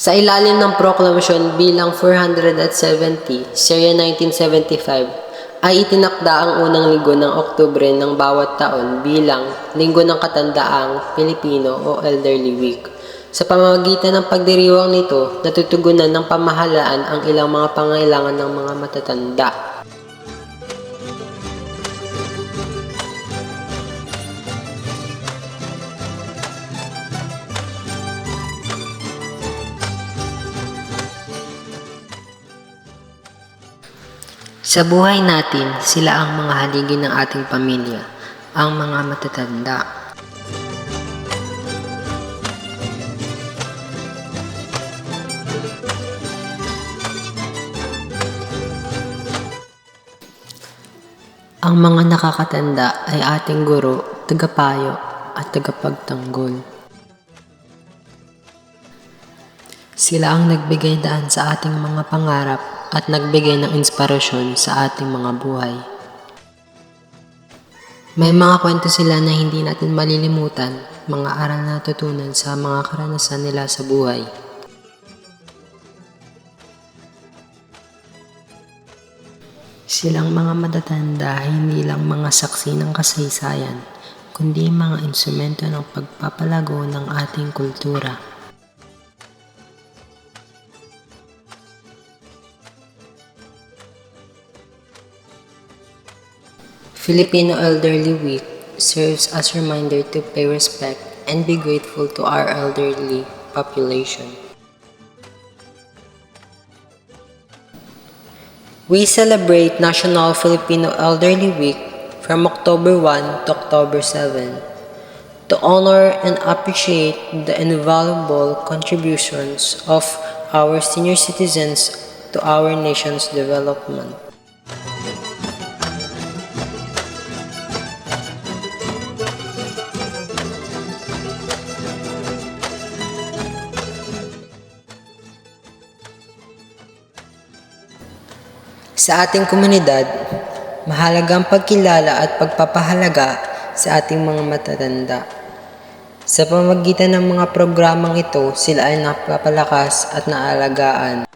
Sa ilalim ng proklamasyon bilang 470, Seria 1975, ay itinakda ang unang linggo ng Oktubre ng bawat taon bilang Linggo ng Katandaang Pilipino o Elderly Week. Sa pamamagitan ng pagdiriwang nito, natutugunan ng pamahalaan ang ilang mga pangailangan ng mga matatanda. Sa buhay natin, sila ang mga haligi ng ating pamilya, ang mga matatanda. Ang mga nakakatanda ay ating guro, tagapayo, at tagapagtanggol. Sila ang nagbigay daan sa ating mga pangarap at nagbigay ng inspirasyon sa ating mga buhay. May mga kwento sila na hindi natin malilimutan, mga aral na natutunan sa mga karanasan nila sa buhay. Silang mga matatanda ay hindi lang mga saksi ng kasaysayan, kundi mga instrumento ng pagpapalago ng ating kultura. Filipino Elderly Week serves as a reminder to pay respect and be grateful to our elderly population. We celebrate National Filipino Elderly Week from October 1 to October 7 to honor and appreciate the invaluable contributions of our senior citizens to our nation's development. Sa ating komunidad, mahalagang pagkilala at pagpapahalaga sa ating mga matatanda. Sa pamamagitan ng mga programang ito, sila ay napapalakas at naalagaan.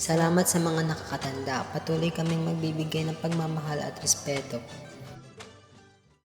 Salamat sa mga nakakatanda. Patuloy kaming magbibigay ng pagmamahal at respeto.